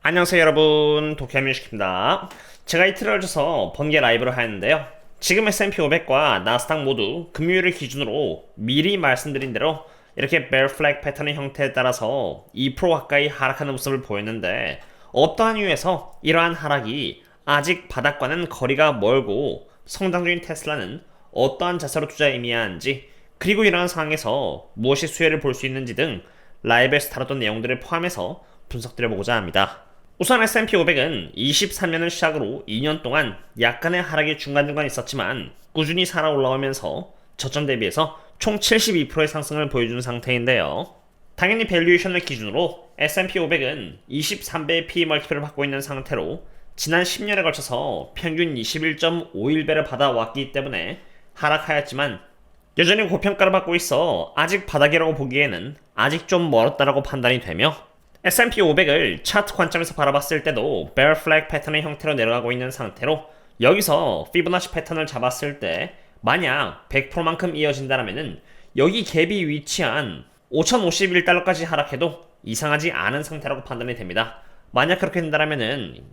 안녕하세요 여러분, 도쿄뮤직입니다. 제가 이틀을 걸쳐서 번개 라이브를 하였는데요. 지금 S&P 500과 나스닥 모두 금요일을 기준으로 미리 말씀드린 대로 이렇게 bear flag 패턴의 형태에 따라서 2% 가까이 하락하는 모습을 보였는데, 어떠한 이유에서 이러한 하락이 아직 바닥과는 거리가 멀고 성장 중인 테슬라는 어떠한 자세로 투자에 임해야 하는지, 그리고 이러한 상황에서 무엇이 수혜를 볼 수 있는지 등 라이브에서 다뤘던 내용들을 포함해서 분석드려보고자 합니다. 우선 S&P 500은 23년을 시작으로 2년 동안 약간의 하락이 중간중간 있었지만 꾸준히 살아 올라오면서 저점 대비해서 총 72%의 상승을 보여준 상태인데요. 당연히 밸류에이션을 기준으로 S&P 500은 23배의 PE 멀티플을 받고 있는 상태로 지난 10년에 걸쳐서 평균 21.51배를 받아왔기 때문에 하락하였지만 여전히 고평가를 받고 있어 아직 바닥이라고 보기에는 아직 좀 멀었다라고 판단이 되며, S&P 500을 차트 관점에서 바라봤을 때도 bear flag 패턴의 형태로 내려가고 있는 상태로, 여기서 피보나치 패턴을 잡았을 때 만약 100%만큼 이어진다면은 여기 갭이 위치한 5051달러까지 하락해도 이상하지 않은 상태라고 판단이 됩니다. 만약 그렇게 된다면은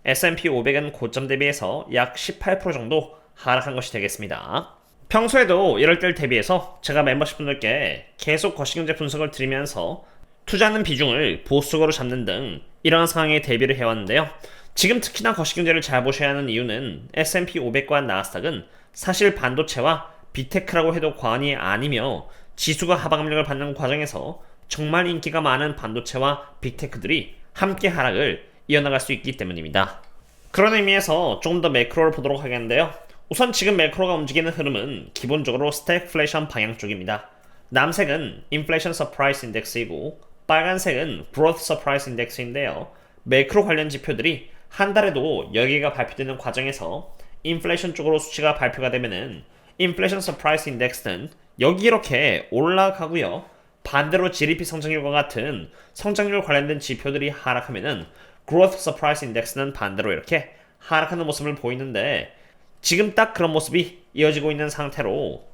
S&P 500은 고점 대비해서 약 18% 정도 하락한 것이 되겠습니다. 평소에도 이럴 때를 대비해서 제가 멤버십 분들께 계속 거시경제 분석을 드리면서 투자하는 비중을 보수적으로 잡는 등 이러한 상황에 대비를 해왔는데요. 지금 특히나 거시경제를 잘 보셔야 하는 이유는 S&P 500과 나스닥은 사실 반도체와 빅테크라고 해도 과언이 아니며, 지수가 하방 압력을 받는 과정에서 정말 인기가 많은 반도체와 빅테크들이 함께 하락을 이어나갈 수 있기 때문입니다. 그런 의미에서 조금 더 매크로를 보도록 하겠는데요. 우선 지금 매크로가 움직이는 흐름은 기본적으로 스태그플레이션 방향 쪽입니다. 남색은 인플레이션 서프라이스 인덱스이고 빨간색은 growth surprise index인데요. 매크로 관련 지표들이 한 달에도 여기가 발표되는 과정에서 인플레이션 쪽으로 수치가 발표가 되면은 인플레이션 서프라이스 인덱스는 여기 이렇게 올라가고요. 반대로 GDP 성장률과 같은 성장률 관련된 지표들이 하락하면은 growth surprise index는 반대로 이렇게 하락하는 모습을 보이는데, 지금 딱 그런 모습이 이어지고 있는 상태로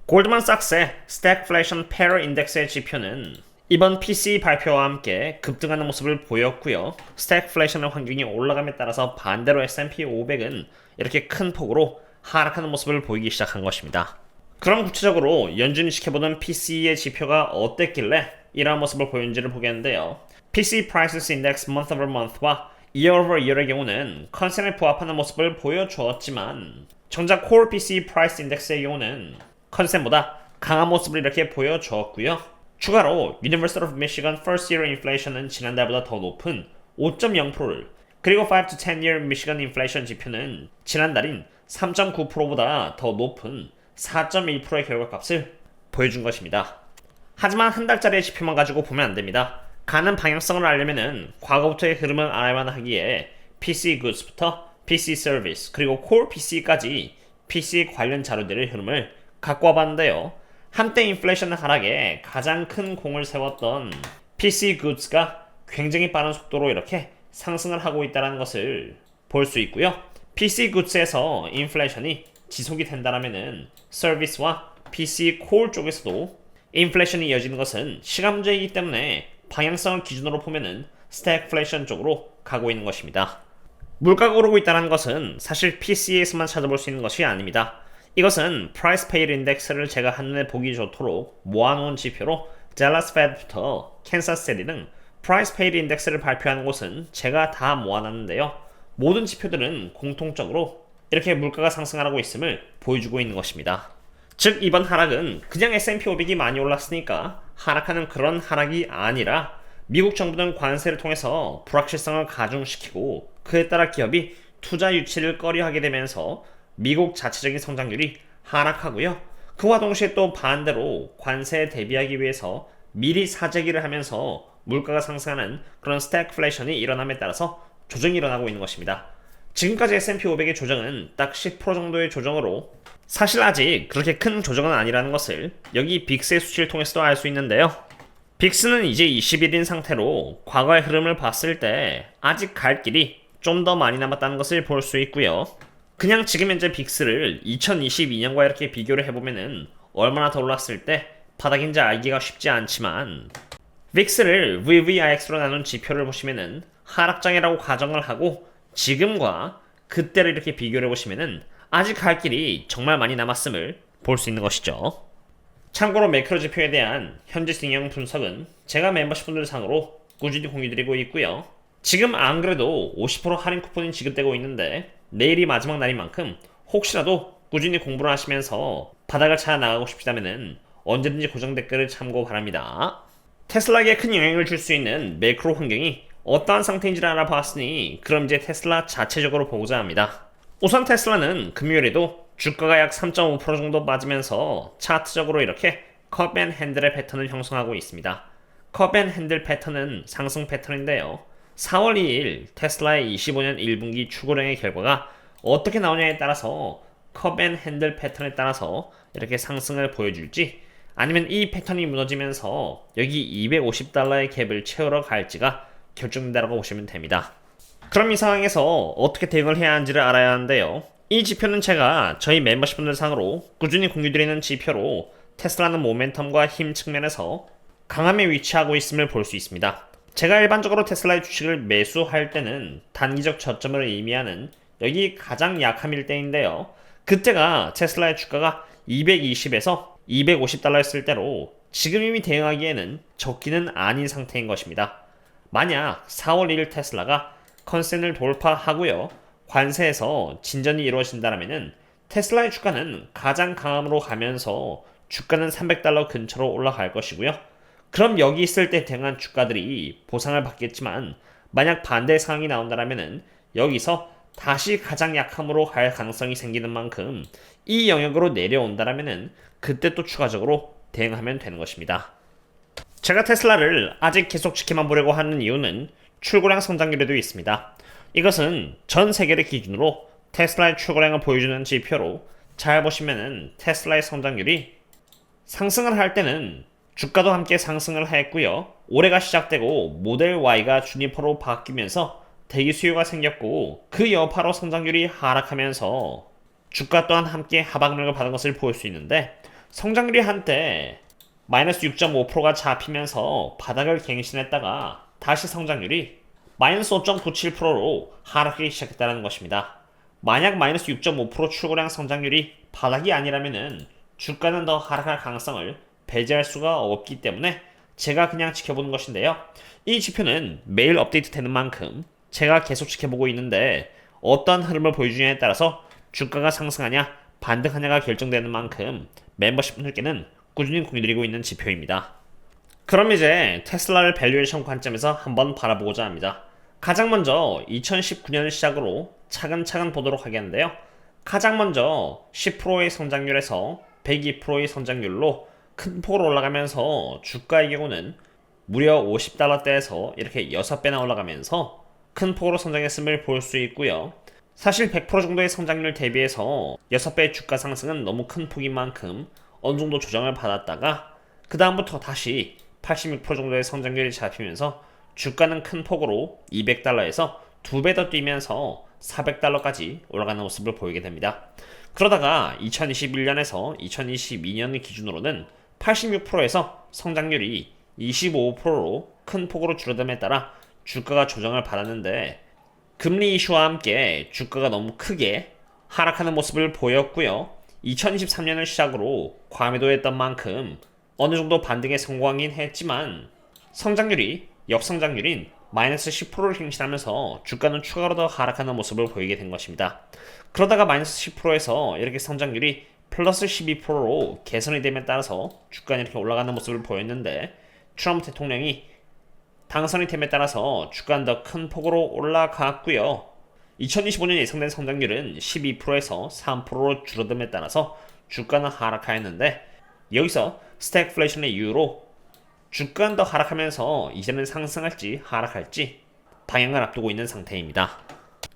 골드만삭스의 스태그플레이션 페어 인덱스의 지표는 이번 PCE 발표와 함께 급등하는 모습을 보였고요. 스태그플레이션의 환경이 올라감에 따라서 반대로 S&P 500은 이렇게 큰 폭으로 하락하는 모습을 보이기 시작한 것입니다. 그럼 구체적으로 연준이 지켜보는 PCE의 지표가 어땠길래 이러한 모습을 보였는지를 보겠는데요. PCE Prices Index Month over Month와 Year over Year의 경우는 컨센에 부합하는 모습을 보여주었지만, 정작 Core PCE Price Index의 경우는 컨센보다 강한 모습을 이렇게 보여주었고요. 추가로 University of Michigan First Year Inflation은 지난달보다 더 높은 5.0%를, 그리고 5 to 10 Year Michigan Inflation 지표는 지난달인 3.9%보다 더 높은 4.1%의 결과값을 보여준 것입니다. 하지만 한 달짜리의 지표만 가지고 보면 안 됩니다. 가는 방향성을 알려면은 과거부터의 흐름을 알아야만 하기에 PC Goods부터 PC Service 그리고 Core PC까지 PC 관련 자료들의 흐름을 갖고 와봤는데요. 한때 인플레이션 하락에 가장 큰 공을 세웠던 PC Goods가 굉장히 빠른 속도로 이렇게 상승을 하고 있다는 것을 볼 수 있고요. PC Goods에서 인플레이션이 지속이 된다면은 서비스와 PC Core 쪽에서도 인플레이션이 이어지는 것은 시간 문제이기 때문에 방향성을 기준으로 보면은 스태그플레이션 쪽으로 가고 있는 것입니다. 물가가 오르고 있다는 것은 사실 PC에서만 찾아볼 수 있는 것이 아닙니다. 이것은 Price Paid Index를 제가 한눈에 보기 좋도록 모아놓은 지표로 Dallas Fed부터 Kansas City 등 Price Paid Index를 발표하는 곳은 제가 다 모아놨는데요. 모든 지표들은 공통적으로 이렇게 물가가 상승하고 있음을 보여주고 있는 것입니다. 즉 이번 하락은 그냥 S&P 500이 많이 올랐으니까 하락하는 그런 하락이 아니라, 미국 정부는 관세를 통해서 불확실성을 가중시키고 그에 따라 기업이 투자 유치를 꺼려하게 되면서 미국 자체적인 성장률이 하락하고요. 그와 동시에 또 반대로 관세에 대비하기 위해서 미리 사재기를 하면서 물가가 상승하는 그런 스태그플레이션이 일어남에 따라서 조정이 일어나고 있는 것입니다. 지금까지 S&P 500의 조정은 딱 10% 정도의 조정으로, 사실 아직 그렇게 큰 조정은 아니라는 것을 여기 빅스의 수치를 통해서도 알 수 있는데요. 빅스는 이제 20일인 상태로 과거의 흐름을 봤을 때 아직 갈 길이 좀 더 많이 남았다는 것을 볼 수 있고요. 그냥 지금 현재 빅스를 2022년과 이렇게 비교를 해보면은 얼마나 더 올랐을 때 바닥인지 알기가 쉽지 않지만, 빅스를 VVIX로 나눈 지표를 보시면은 하락장이라고 가정을 하고 지금과 그때를 이렇게 비교를 해보시면은 아직 갈 길이 정말 많이 남았음을 볼 수 있는 것이죠. 참고로 매크로 지표에 대한 현지 진영 분석은 제가 멤버십 분들 상으로 꾸준히 공유드리고 있고요. 지금 안 그래도 50% 할인 쿠폰이 지급되고 있는데 내일이 마지막 날인 만큼 혹시라도 꾸준히 공부를 하시면서 바닥을 찾아 나가고 싶다면은 언제든지 고정 댓글을 참고 바랍니다. 테슬라에게 큰 영향을 줄 수 있는 매크로 환경이 어떠한 상태인지를 알아봤으니 그럼 이제 테슬라 자체적으로 보고자 합니다. 우선 테슬라는 금요일에도 주가가 약 3.5% 정도 빠지면서 차트적으로 이렇게 컵 앤 핸들의 패턴을 형성하고 있습니다. 컵 앤 핸들 패턴은 상승 패턴인데요. 4월 2일 테슬라의 25년 1분기 출고량의 결과가 어떻게 나오냐에 따라서 컵 앤 핸들 패턴에 따라서 이렇게 상승을 보여줄지 아니면 이 패턴이 무너지면서 여기 $250의 갭을 채우러 갈지가 결정된다고 보시면 됩니다. 그럼 이 상황에서 어떻게 대응을 해야 하는지를 알아야 하는데요. 이 지표는 제가 저희 멤버십 분들 상으로 꾸준히 공유드리는 지표로 테슬라는 모멘텀과 힘 측면에서 강함에 위치하고 있음을 볼 수 있습니다. 제가 일반적으로 테슬라의 주식을 매수할 때는 단기적 저점을 의미하는 여기 가장 약함일 때인데요. 그때가 테슬라의 주가가 220에서 $250였을 때로 지금 이미 대응하기에는 적기는 아닌 상태인 것입니다. 만약 4월 1일 테슬라가 컨센을 돌파하고요. 관세에서 진전이 이루어진다면 테슬라의 주가는 가장 강함으로 가면서 주가는 $300 근처로 올라갈 것이고요. 그럼 여기 있을 때 대응한 주가들이 보상을 받겠지만 만약 반대 상황이 나온다면 여기서 다시 가장 약함으로 갈 가능성이 생기는 만큼 이 영역으로 내려온다면 그때 또 추가적으로 대응하면 되는 것입니다. 제가 테슬라를 아직 계속 지켜만 보려고 하는 이유는 출고량 성장률에도 있습니다. 이것은 전 세계를 기준으로 테슬라의 출고량을 보여주는 지표로 잘 보시면은 테슬라의 성장률이 상승을 할 때는 주가도 함께 상승을 했고요. 올해가 시작되고 모델 Y가 주니퍼로 바뀌면서 대기 수요가 생겼고 그 여파로 성장률이 하락하면서 주가 또한 함께 하방력을 받은 것을 볼 수 있는데 성장률이 한때 마이너스 6.5%가 잡히면서 바닥을 갱신했다가 다시 성장률이 마이너스 5.97%로 하락하기 시작했다는 것입니다. 만약 마이너스 6.5% 출고량 성장률이 바닥이 아니라면은 주가는 더 하락할 가능성을 배제할 수가 없기 때문에 제가 그냥 지켜보는 것인데요. 이 지표는 매일 업데이트 되는 만큼 제가 계속 지켜보고 있는데 어떤 흐름을 보여주냐에 따라서 주가가 상승하냐 반등하냐가 결정되는 만큼 멤버십 분들께는 꾸준히 공유드리고 있는 지표입니다. 그럼 이제 테슬라를 밸류에이션 관점에서 한번 바라보고자 합니다. 가장 먼저 2019년을 시작으로 차근차근 보도록 하겠는데요. 가장 먼저 10%의 성장률에서 102%의 성장률로 큰 폭으로 올라가면서 주가의 경우는 무려 $50대에서 이렇게 6배나 올라가면서 큰 폭으로 성장했음을 볼 수 있고요. 사실 100% 정도의 성장률 대비해서 6배의 주가 상승은 너무 큰 폭인 만큼 어느 정도 조정을 받았다가 그 다음부터 다시 86% 정도의 성장률이 잡히면서 주가는 큰 폭으로 $200에서 2배 더 뛰면서 $400까지 올라가는 모습을 보이게 됩니다. 그러다가 2021년에서 2022년 기준으로는 86%에서 성장률이 25%로 큰 폭으로 줄어듦에 따라 주가가 조정을 받았는데 금리 이슈와 함께 주가가 너무 크게 하락하는 모습을 보였고요. 2023년을 시작으로 과매도했던 만큼 어느 정도 반등에 성공하긴 했지만 성장률이 역성장률인 마이너스 10%를 갱신하면서 주가는 추가로 더 하락하는 모습을 보이게 된 것입니다. 그러다가 마이너스 10%에서 이렇게 성장률이 플러스 12%로 개선이 됨에 따라서 주가는 이렇게 올라가는 모습을 보였는데 트럼프 대통령이 당선이 됨에 따라서 주가는 더 큰 폭으로 올라갔고요. 2025년 예상된 성장률은 12%에서 3%로 줄어듦에 따라서 주가는 하락하였는데 여기서 스태그플레이션의 이유로 주가는 더 하락하면서 이제는 상승할지 하락할지 방향을 앞두고 있는 상태입니다.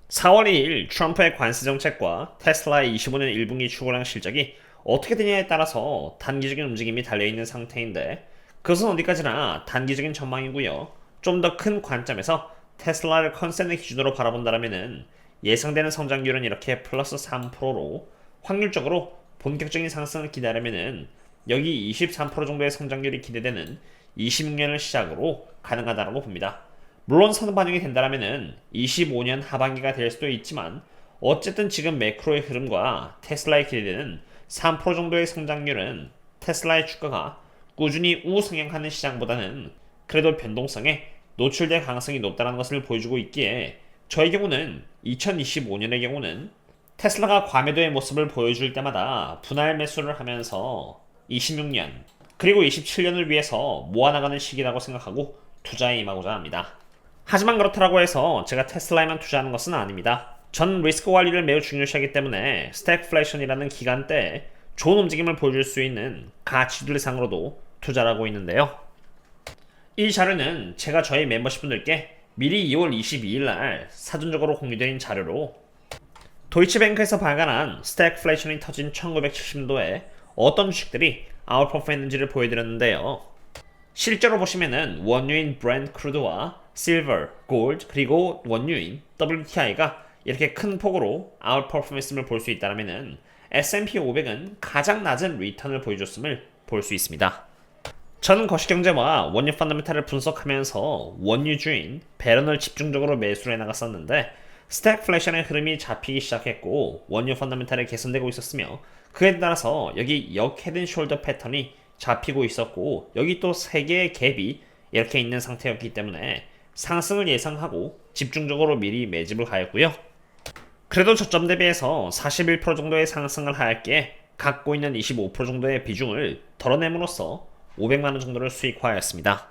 4월 2일 트럼프의 관세 정책과 테슬라의 25년 1분기 출고량 실적이 어떻게 되냐에 따라서 단기적인 움직임이 달려있는 상태인데 그것은 어디까지나 단기적인 전망이고요. 좀 더 큰 관점에서 테슬라를 컨센의 기준으로 바라본다면 예상되는 성장률은 이렇게 플러스 3%로 확률적으로 본격적인 상승을 기다리면 여기 23% 정도의 성장률이 기대되는 26년을 시작으로 가능하다고 봅니다. 물론 선반영이 된다면은 25년 하반기가 될 수도 있지만 어쨌든 지금 매크로의 흐름과 테슬라의 기대되는 3% 정도의 성장률은 테슬라의 주가가 꾸준히 우상향하는 시장보다는 그래도 변동성에 노출될 가능성이 높다는 것을 보여주고 있기에 저의 경우는 2025년의 경우는 테슬라가 과매도의 모습을 보여줄 때마다 분할 매수를 하면서 26년 그리고 27년을 위해서 모아나가는 시기라고 생각하고 투자에 임하고자 합니다. 하지만 그렇다고 해서 제가 테슬라에만 투자하는 것은 아닙니다. 전 리스크 관리를 매우 중요시하기 때문에 스태그플레이션이라는 기간대에 좋은 움직임을 보여줄 수 있는 가치들 상으로도 투자를 하고 있는데요. 이 자료는 제가 저희 멤버십분들께 미리 2월 22일 날 사전적으로 공유드린 자료로 도이치뱅크에서 발간한 스태그플레이션이 터진 1970년도에 어떤 주식들이 아웃퍼폼했는지를 보여드렸는데요. 실제로 보시면은 원유인 브렌트 크루드와 실버, 골드 그리고 원유인 WTI가 이렇게 큰 폭으로 아웃퍼폼했음을 볼 수 있다면은 S&P 500은 가장 낮은 리턴을 보여줬음을 볼 수 있습니다. 저는 거시경제와 원유 펀더멘탈을 분석하면서 원유주인 베런을 집중적으로 매수를 해나갔었는데 스태그플레이션의 흐름이 잡히기 시작했고 원유 펀더멘탈이 개선되고 있었으며 그에 따라서 여기 역 헤드앤숄더 패턴이 잡히고 있었고 여기 또 3개의 갭이 이렇게 있는 상태였기 때문에 상승을 예상하고 집중적으로 미리 매집을 하였고요. 그래도 저점 대비해서 41% 정도의 상승을 하였기에 갖고 있는 25% 정도의 비중을 덜어냄으로써 500만원 정도를 수익화하였습니다.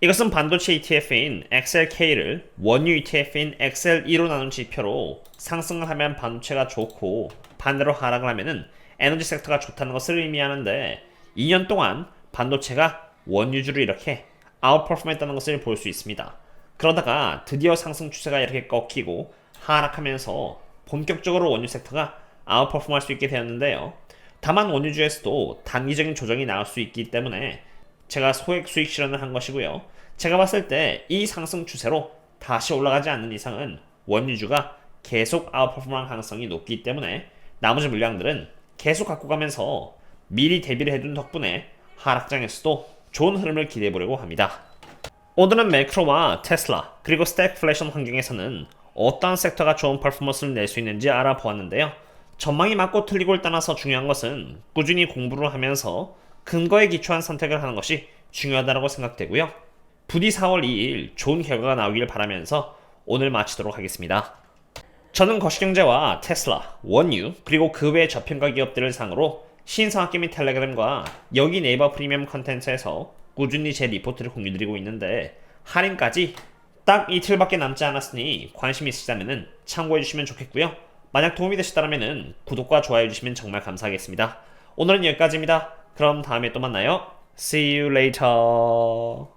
이것은 반도체 ETF인 XLK를 원유 ETF인 XL2로 나눈 지표로 상승을 하면 반도체가 좋고 반대로 하락을 하면은 에너지 섹터가 좋다는 것을 의미하는데 2년 동안 반도체가 원유주를 이렇게 아웃퍼폼했다는 것을 볼 수 있습니다. 그러다가 드디어 상승 추세가 이렇게 꺾이고 하락하면서 본격적으로 원유 섹터가 아웃퍼폼할 수 있게 되었는데요. 다만 원유주에서도 단기적인 조정이 나올 수 있기 때문에 제가 소액 수익 실현을 한 것이고요. 제가 봤을 때 이 상승 추세로 다시 올라가지 않는 이상은 원유주가 계속 아웃퍼폼할 가능성이 높기 때문에 나머지 물량들은 계속 갖고 가면서 미리 대비를 해둔 덕분에 하락장에서도 좋은 흐름을 기대해 보려고 합니다. 오늘은 매크로와 테슬라 그리고 스태그플레이션 환경에서는 어떤 섹터가 좋은 퍼포먼스를 낼 수 있는지 알아보았는데요. 전망이 맞고 틀리고를 떠나서 중요한 것은 꾸준히 공부를 하면서 근거에 기초한 선택을 하는 것이 중요하다고 생각되고요. 부디 4월 2일 좋은 결과가 나오길 바라면서 오늘 마치도록 하겠습니다. 저는 거시경제와 테슬라, 원유, 그리고 그 외의 저평가 기업들을 상으로 신성학기 및 텔레그램과 여기 네이버 프리미엄 컨텐츠에서 꾸준히 제 리포트를 공유드리고 있는데 할인까지 딱 이틀밖에 남지 않았으니 관심 있으시다면 참고해주시면 좋겠고요. 만약 도움이 되셨다면 구독과 좋아요 해주시면 정말 감사하겠습니다. 오늘은 여기까지입니다. 그럼 다음에 또 만나요. See you later.